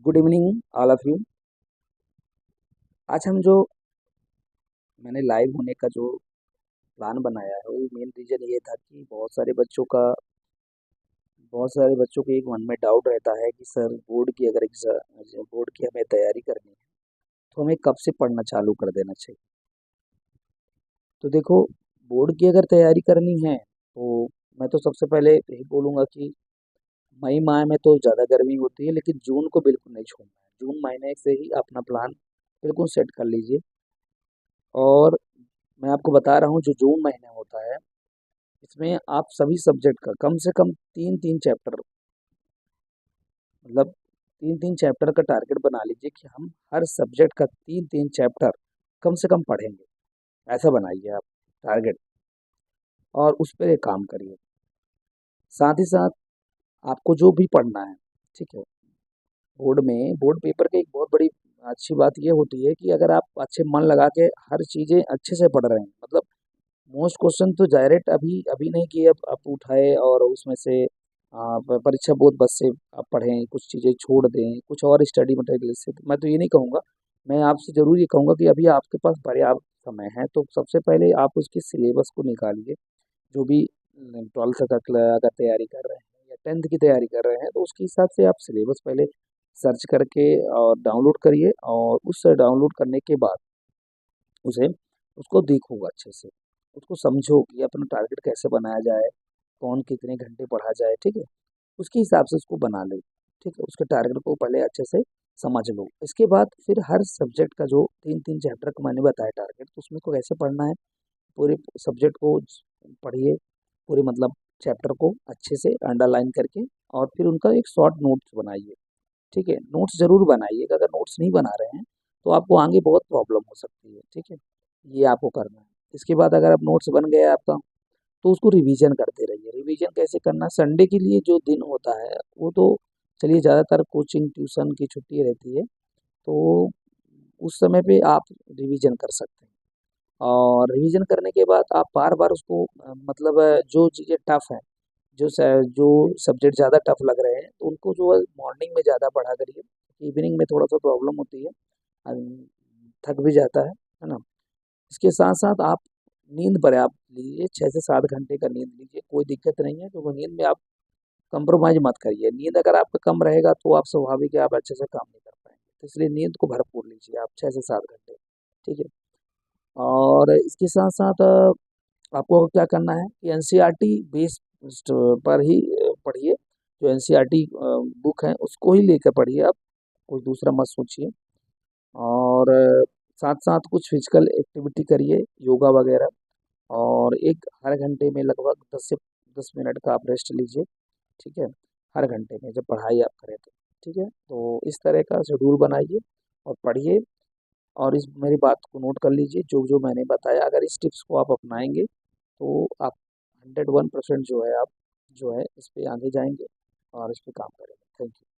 Good evening all of you. आज हम जो मैंने लाइव होने का जो प्लान बनाया है वो मेन रीज़न ये था कि बहुत सारे बच्चों के एक मन में डाउट रहता है कि सर बोर्ड की हमें तैयारी करनी है तो हमें कब से पढ़ना चालू कर देना चाहिए। तो देखो, बोर्ड की अगर तैयारी करनी है तो मैं तो सबसे पहले यही बोलूँगा कि मई माह में तो ज़्यादा गर्मी होती है, लेकिन जून को बिल्कुल नहीं छोड़ना है। जून महीने से ही अपना प्लान बिल्कुल सेट कर लीजिए। और मैं आपको बता रहा हूँ, जो जून महीने होता है इसमें आप सभी सब्जेक्ट का कम से कम तीन तीन चैप्टर, मतलब तीन तीन चैप्टर का टारगेट बना लीजिए कि हम हर सब्जेक्ट का तीन तीन चैप्टर कम से कम पढ़ेंगे। ऐसा बनाइए आप टारगेट, और उस पर एक काम करिए। साथ ही साथ आपको जो भी पढ़ना है, ठीक है, बोर्ड पेपर की एक बहुत बड़ी अच्छी बात ये होती है कि अगर आप अच्छे मन लगा के हर चीज़ें अच्छे से पढ़ रहे हैं, मतलब मोस्ट क्वेश्चन तो डायरेक्ट अभी अभी नहीं किए, अब आप उठाए और उसमें से परीक्षा बोर्ड बस से आप पढ़ें, कुछ चीज़ें छोड़ दें, कुछ और स्टडी मटेरियल से। तो मैं तो ये नहीं कहूँगा, मैं आपसे ज़रूर ये कहूँगा कि अभी आपके पास पर्याप्त समय है, तो सबसे पहले आप उसके सिलेबस को निकालिए। जो भी 12th का अगर तैयारी कर रहे हैं या 10th की तैयारी कर रहे हैं, तो उसके हिसाब से आप सिलेबस पहले सर्च करके और डाउनलोड करिए, और उस डाउनलोड करने के बाद उसे उसको देखो अच्छे से, उसको समझो कि अपना टारगेट कैसे बनाया जाए, कौन कितने घंटे पढ़ा जाए, ठीक है। उसके हिसाब से उसको बना लो, ठीक है। उसके टारगेट को पहले अच्छे से समझ लो। इसके बाद फिर हर सब्जेक्ट का जो तीन तीन चैप्टर का मैंने बताया टारगेट, तो उसमें को कैसे पढ़ना है, पूरे सब्जेक्ट को पढ़िए, पूरे मतलब चैप्टर को अच्छे से अंडरलाइन करके, और फिर उनका एक शॉर्ट नोट्स बनाइए, ठीक है। नोट्स ज़रूर बनाइएगा, अगर नोट्स नहीं बना रहे हैं तो आपको आगे बहुत प्रॉब्लम हो सकती है, ठीक है। ये आपको करना है। इसके बाद अगर आप नोट्स बन गया आपका, तो उसको रिवीजन करते रहिए। रिवीजन कैसे करना, संडे के लिए जो दिन होता है वो तो चलिए, ज़्यादातर कोचिंग ट्यूशन की छुट्टी रहती है, तो उस समय पे आप रिवीजन कर सकते हैं। और रिवीजन करने के बाद आप बार बार उसको मतलब जो चीज़ें टफ हैं, जो सब्जेक्ट ज़्यादा टफ लग रहे हैं, तो उनको जो है मॉर्निंग में ज़्यादा पढ़ा करिए। इवनिंग में थोड़ा सा प्रॉब्लम होती है, अम, थक भी जाता है ना। इसके साथ साथ आप नींद पर आप लीजिए, 6 से 7 घंटे का नींद लीजिए, कोई दिक्कत नहीं है। तो वो नींद में आप कंप्रोमाइज़ मत करिए। नींद अगर आपका कम रहेगा तो आप स्वाभाविक है आप अच्छे से काम नहीं कर पाएँगे। तो इसलिए नींद को भरपूर लीजिए आप 6 से 7 घंटे, ठीक है। और इसके साथ-साथ आपको क्या करना है कि एनसीईआरटी बेस्ड पर ही पढ़िए। जो एनसीईआरटी बुक है उसको ही लेकर पढ़िए आप, कोई दूसरा मत सोचिए। और साथ-साथ कुछ फिजिकल एक्टिविटी करिए, योगा वगैरह। और एक हर घंटे में लगभग 10 से 10 मिनट का आप रेस्ट लीजिए, ठीक है? हर घंटे में जब पढ़ाई आप करें तो, ठीक है? तो इस तरह का शेड्यूल बनाइए और पढ़िए, और इस मेरी बात को नोट कर लीजिए, जो-जो मैंने बताया। अगर इस टिप्स को आप अपनाएँगे तो आप 101% जो है आप जो है इस पे आगे जाएँगे और इस पे काम करेंगे। Thank you.